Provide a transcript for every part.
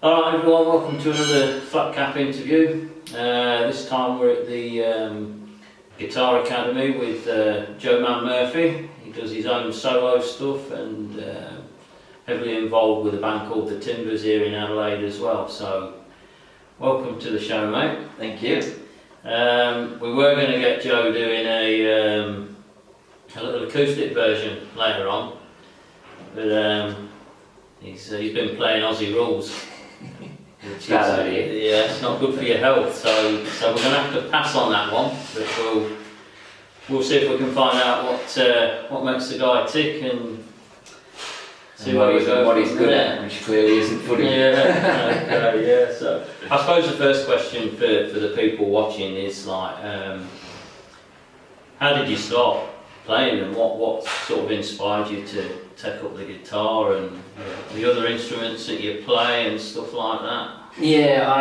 Alright everyone, welcome to another Flat Cap interview. This time we're at the Guitar Academy with Joe Man Murphy. He does his own solo stuff and heavily involved with a band called The Timbers here in Adelaide as well. So, welcome to the show, mate. Thank you. We were going to get Joe doing a little acoustic version later on, but he's been playing Aussie rules. Which Bad idea. Yeah, it's not good for your health, so we're going to have to pass on that one. But we'll see if we can find out what makes the guy tick and see what he's good at, which clearly isn't footy. Yeah, yeah. So I suppose the first question for the people watching is like, how did you start playing, and what sort of inspired you to take up the guitar and the other instruments that you play and stuff like that? Yeah,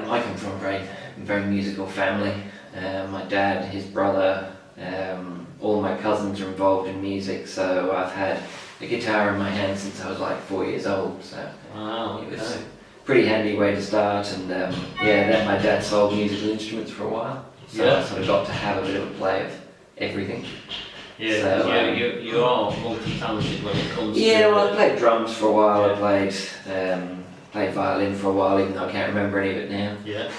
I come from a very musical family. My dad, his brother, all my cousins are involved in music, so I've had a guitar in my hand since I was like 4 years old. So Wow, it was a pretty handy way to start. And then my dad sold musical instruments for a while, so I sort of got to have a bit of a play of everything. Yeah, So, you are multi-talented when it comes to... Yeah, well, I played drums for a while. I played violin for a while, even though I can't remember any of it now. Yeah.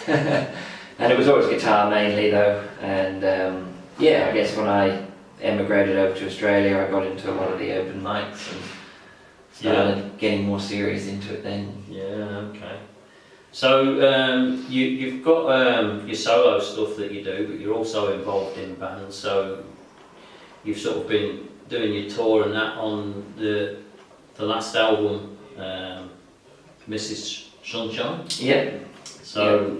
And it was always guitar mainly though. And I guess when I emigrated over to Australia, I got into a lot of the open mics and started getting more serious into it then. Yeah, okay. So you've got your solo stuff that you do, but you're also involved in bands. So you've sort of been doing your tour and that on the last album, Mrs. Sunshine. Yeah. So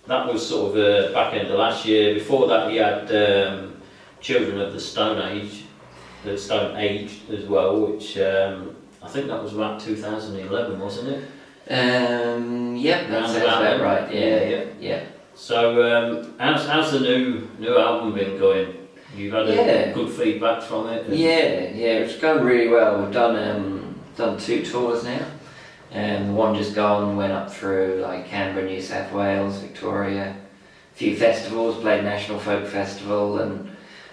that was sort of back end of last year. Before that, you had Children of the Stone Age as well, which I think that was about 2011, wasn't it? Yep, that sounds about right. Yeah. So how's the new album been going? You've had good feedback from it. It's going really well. We've done 2 tours now, and one just gone, went up through like Canberra, New South Wales, Victoria, a few festivals, played National Folk Festival. And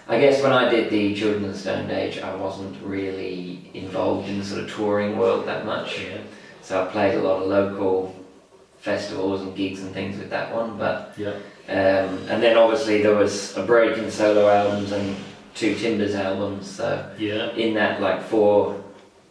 I guess when I did the Children of the Stone Age, I wasn't really involved in the sort of touring world that much. Yeah. So I played a lot of local festivals and gigs and things with that one, but and then obviously there was a break in solo albums and 2 Timbers albums. So in that like 4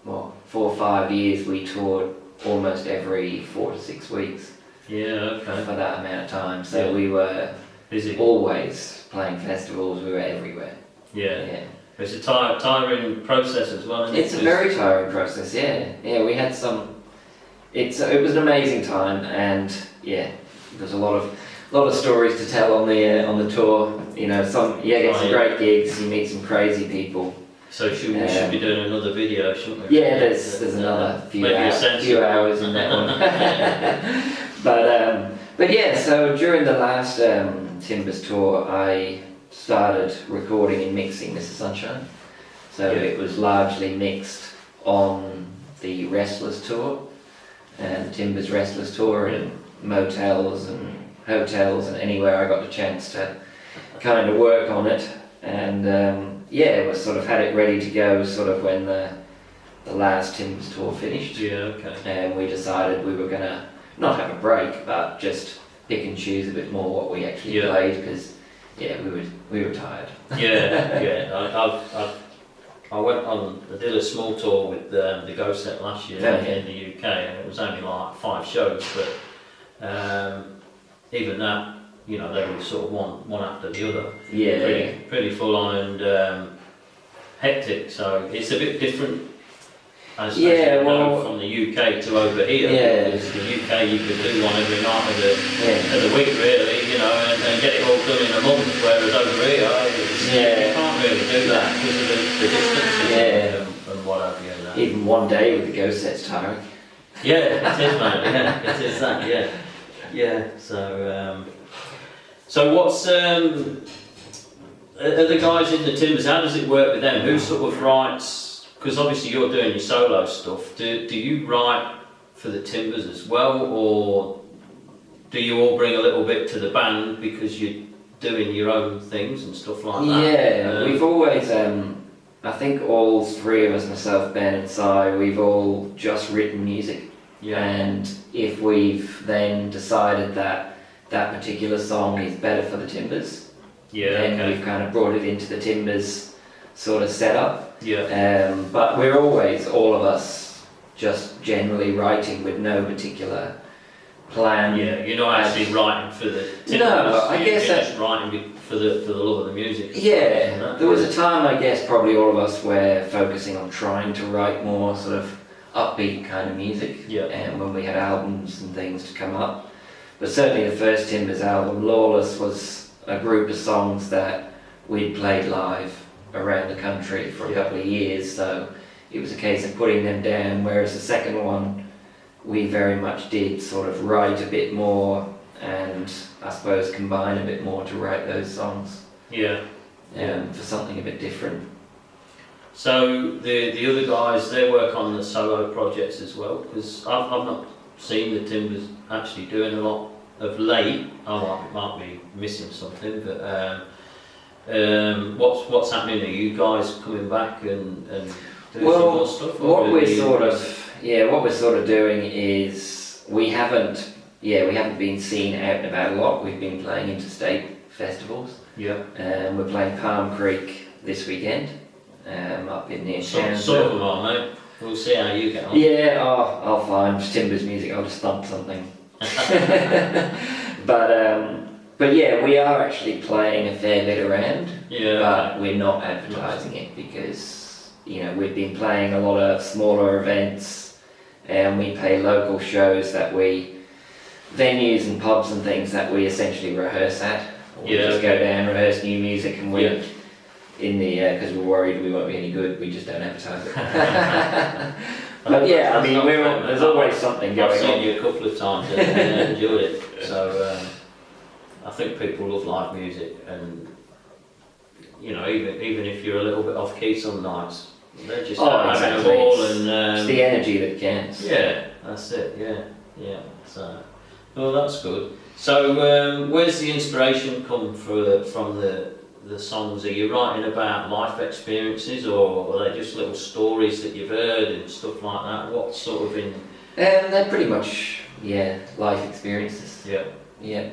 or 5 years, we toured almost every 4 to 6 weeks. Yeah, okay. For that amount of time, so we were busy, always playing festivals. We were everywhere. Yeah. It's a tiring process as well, isn't it? It's a very tiring process. Yeah. We had some. It was an amazing time, and there's a lot of stories to tell on the tour. You know, some great gigs. You meet some crazy people. So we should be doing another video, shouldn't we? Yeah, there's another few hours in that one. But so during the last Timbers tour, I started recording and mixing Mrs. Sunshine. So it was largely mixed on the Restless tour, and the Timbers Restless tour, in motels and hotels and anywhere I got the chance to kind of work on it. And we sort of had it ready to go sort of when the last Timbers tour finished. Yeah, okay. And we decided we were going to not have a break, but just pick and choose a bit more what we actually played, because we were tired. I did a small tour with the Go Set last year in the UK, and it was only like 5 shows, but even that, they were sort of one after the other. Pretty full on and hectic. So it's a bit different as you go from the UK to over here. Because the UK you could do one every night of the week, really, and get it all done in a month. Whereas over here, you can't really do that because of the distances and what have you. Even one day with the Go Set's tiring. Yeah, it is, mate. Yeah, it is that. Yeah. So what's are the guys in the Timbers? How does it work with them? Who sort of writes? Because obviously you're doing your solo stuff. Do you write for the Timbers as well, or do you all bring a little bit to the band because you're doing your own things and stuff like that? Yeah, we've always, I think all three of us, myself, Ben and Si, we've all just written music. Yeah. And if we've then decided that that particular song is better for the Timbers, then we've kind of brought it into the Timbers sort of setup. Yeah. But we're always, all of us, just generally writing with no particular plan. Yeah, you're not actually writing for the Timbers. No, I guess you're just writing for the love of the music. Yeah, there was a time, I guess, probably all of us were focusing on trying to write more sort of upbeat kind of music. Yeah. And when we had albums and things to come up. But certainly the first Timbers album, Lawless, was a group of songs that we'd played live around the country for a couple of years, so it was a case of putting them down, whereas the second one we very much did sort of write a bit more and I suppose combine a bit more to write those songs. Yeah. For something a bit different. So the other guys, they work on the solo projects as well, because I've not seen the Timbers actually doing a lot of late. I might be missing something, but what's happening? Are you guys coming back and doing some more stuff? What we're sort of doing is we haven't been seen out and about a lot. We've been playing interstate festivals. Yeah. We're playing Palm Creek this weekend, up in near Some of Townsville. them are, mate. We'll see how you get on. Yeah, I'll find Timbers music. I'll just thump something. But yeah, we are actually playing a fair bit around. Yeah. But we're not advertising it because we've been playing a lot of smaller events, and we play local shows venues and pubs and things that we essentially rehearse at. We just go down, rehearse new music, and we because we're worried we won't be any good, we just don't advertise it. But yeah, I mean, there's always something going on. I've seen you a couple of times and enjoyed it. So I think people love live music, and even if you're a little bit off key some nights, they're just having a ball, and it's the energy that counts. Yeah, that's it. Yeah. So, well, that's good. So, where's the inspiration come from the songs? Are you writing about life experiences, or are they just little stories that you've heard and stuff like that? What sort of in? They're pretty much life experiences. Yeah. Yeah.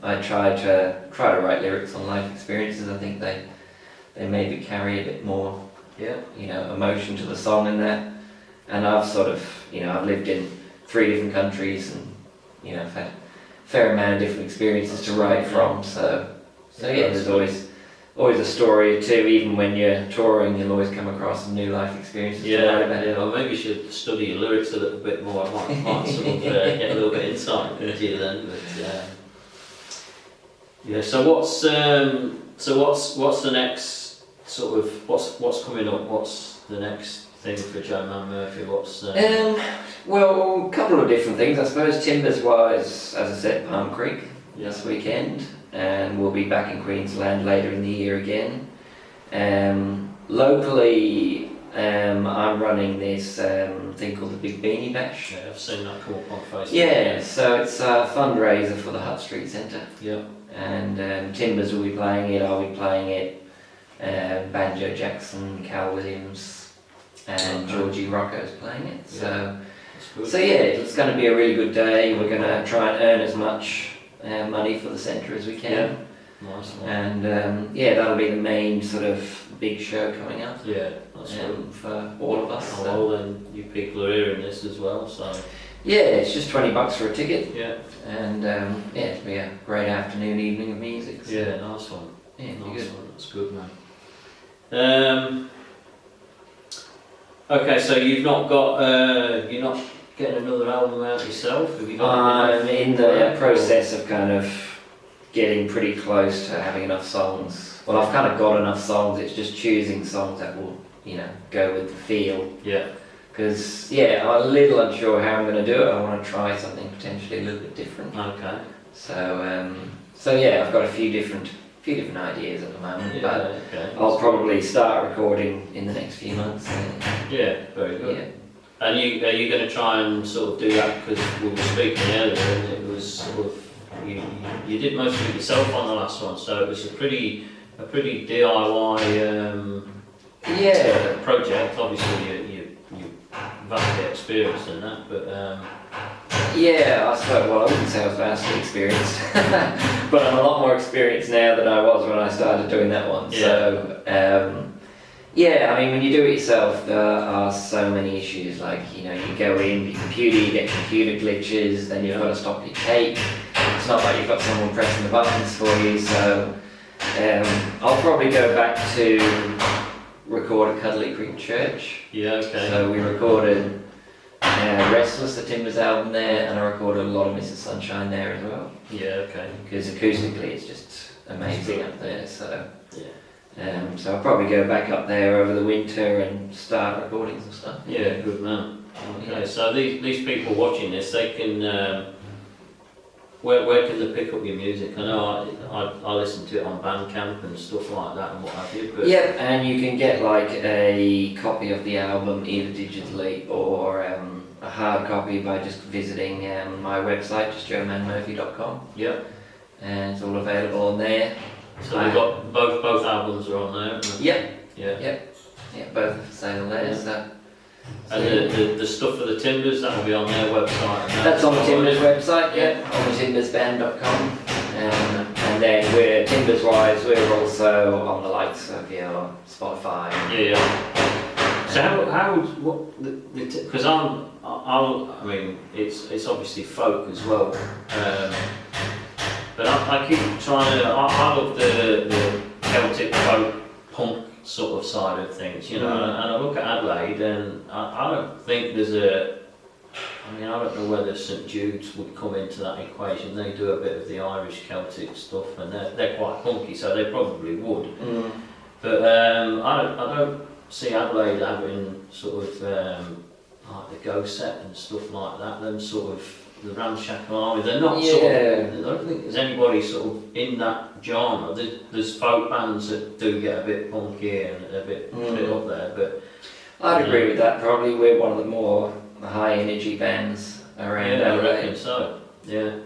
I try to write lyrics on life experiences. I think they maybe carry a bit more emotion to the song in that. And I've sort of I've lived in 3 different countries, and I've had a fair amount of different experiences to write from. So there's always a story or two. Even when you're touring, you'll always come across some new life experiences to write about it. Well, maybe you should study your lyrics a little bit more. I might sort of get a little bit insight into you then. But So what's the next sort of what's coming up? What's the next thing for Joe Man Murphy? Well, a couple of different things, I suppose. Timbers wise, as I said, Palm Creek this weekend, and we'll be back in Queensland later in the year again. Locally, I'm running this thing called the Big Beanie Bash. Yeah, I've seen that come up on Facebook. Yeah, so it's a fundraiser for the Hutt Street Centre. Yeah. And Timbers will be playing it, I'll be playing it, Banjo Jackson, Cal Williams, and Georgie Rocco's playing it. So it's going to be a really good day. We're going to try and earn as much money for the centre as we can. Yeah. Nice. And that'll be the main sort of big show coming up. Yeah, that's good. For all of us. Oh, well, then you people are hearing this as well, so. Yeah, it's just $20 for a ticket. Yeah. And it'll be a great afternoon, evening of music. So. Yeah, nice one. Yeah, nice good. one. That's good, man. Okay, so you've not got, you're not getting another album out yourself? Have you got? I'm in the process of kind of getting pretty close to having enough songs. Well, I've kind of got enough songs. It's just choosing songs that will, go with the feel. Yeah. Because I'm a little unsure how I'm going to do it. I want to try something potentially a little bit different. Okay. So I've got a few different ideas at the moment, but okay. I'll probably start recording in the next few months. Yeah, very good. Yeah. And are you going to try and sort of do that, because we were speaking earlier and it was sort of, you did most of it yourself on the last one, so it was a pretty DIY project. Obviously you're vastly experienced in that, but yeah, I suppose, well, I wouldn't say I was vastly experienced, but I'm a lot more experienced now than I was when I started doing that one. Yeah. So, yeah, I mean, when you do it yourself, there are so many issues. Like, you know, you go in, your computer, you get computer glitches, then you've got to stop your tape. It's not like you've got someone pressing the buttons for you, so I'll probably go back to record a Cuddly Creek Church. yeah, okay. So we recorded Restless, the Timbers album there, and I recorded a lot of Mrs. Sunshine there as well. Yeah, okay. Because acoustically it's just amazing up there, so Yeah. so I'll probably go back up there over the winter and start recording some stuff. Yeah, good man. Okay, so these people watching this, they can, where can they pick up your music? I know I listen to it on Bandcamp and stuff like that and what have you, but... Yep, and you can get like a copy of the album either digitally or a hard copy by just visiting my website, just joemanmurphy.com. Yep. And it's all available on there. So we've got both albums are on there. Isn't it? Yep. Yeah. Yeah, both are for sale there. So. And the stuff for the Timbers, that will be on their website. And That's on the Timbers website, yeah, on the timbersband.com. And then we're Timbers-wise, we're also on the likes of your Spotify. Yeah. So because I mean, it's obviously folk as well. But I keep trying to. I love the Celtic folk punk sort of side of things, you know. And I look at Adelaide, and I don't think there's a. I mean, I don't know whether St Jude's would come into that equation. They do a bit of the Irish Celtic stuff, and they're quite punky, so they probably would. But I don't see Adelaide having sort of like the Go Set and stuff like that. Them sort of. The Ramshackle Army, they're not sort of, I don't think there's anybody sort of in that genre. There's folk bands that do get a bit punky and a bit up there, but... I'd agree with that, probably we're one of the more high energy bands around Yeah, I LA. reckon so, yeah.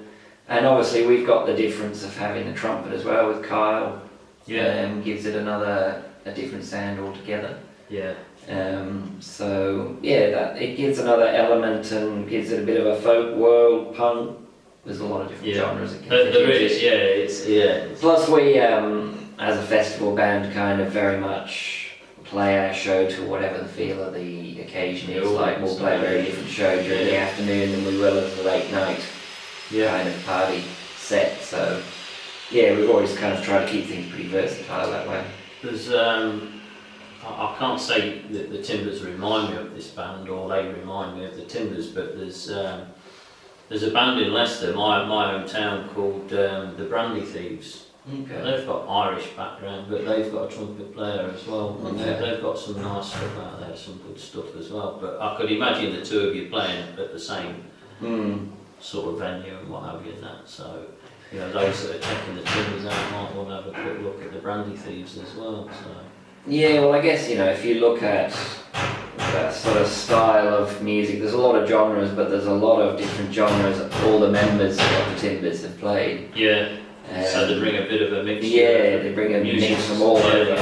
And obviously we've got the difference of having the trumpet as well with Kyle. Yeah. Gives it a different sound altogether. Yeah. So yeah, that it gives another element and gives it a bit of a folk world punk. There's a lot of different genres. It can fit There into. is, yeah. Plus we, as a festival band, kind of very much play our show to whatever the feel of the occasion is. Like we'll play a very different show during the afternoon than we will as a late night kind of party set. So yeah, we've always kind of tried to keep things pretty versatile that way. There's I can't say that the Timbers remind me of this band or they remind me of the Timbers, but there's a band in Leicester, my hometown, called the Brandy Thieves. Okay. They've got Irish background, but they've got a trumpet player as well. And they've got some nice stuff out there, some good stuff as well. But I could imagine the two of you playing at the same sort of venue and what have you and that. So, you know, those that are checking the Timbers out might want to have a quick look at the Brandy Thieves as well. So. Yeah, well I guess, you know, if you look at that sort of style of music, there's a lot of genres, but there's a lot of different genres that all the members of the Timbers have played. Yeah, so they bring a bit of a mixture. Yeah, they bring a mix from all over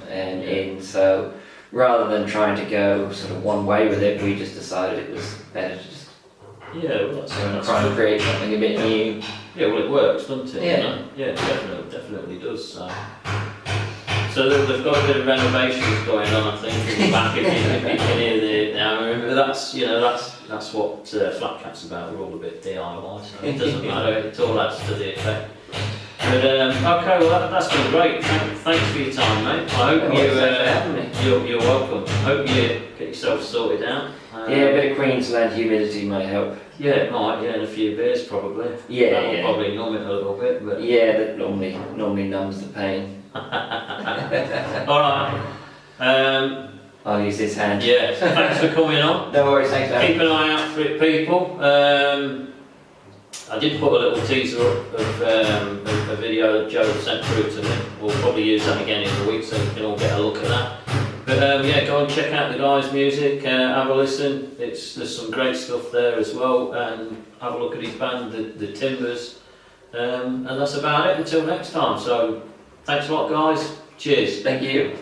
and in, so rather than trying to go sort of one way with it, we just decided it was better to just try and create something a bit new. Yeah, well it works, doesn't it? Yeah. You know? Yeah, definitely does. So they've got a bit of renovations going on, I think, in the back if you can hear the now. Remember, that's what Flat Cat's about. We're all a bit DIY, so it doesn't matter. It all adds to the effect. But okay, well that's been great. Thanks for your time, mate. I hope you're welcome. Hope you get yourself sorted out. Yeah, a bit of Queensland humidity might help. Yeah, it might. Yeah, and a few beers probably. Yeah, That'll probably numb it a little bit, but yeah, that normally numbs the pain. Alright. I'll use this hand. Yeah, thanks for coming on. No worries, thanks man. Keep an eye out for it, people. I did put a little teaser up of a video that Joe sent through to me. We'll probably use that again in the week so you can all get a look at that. But yeah, go and check out the guys' music, have a listen. There's some great stuff there as well, and have a look at his band, the Timbers. And that's about it until next time. So thanks a lot, guys. Cheers. Thank you.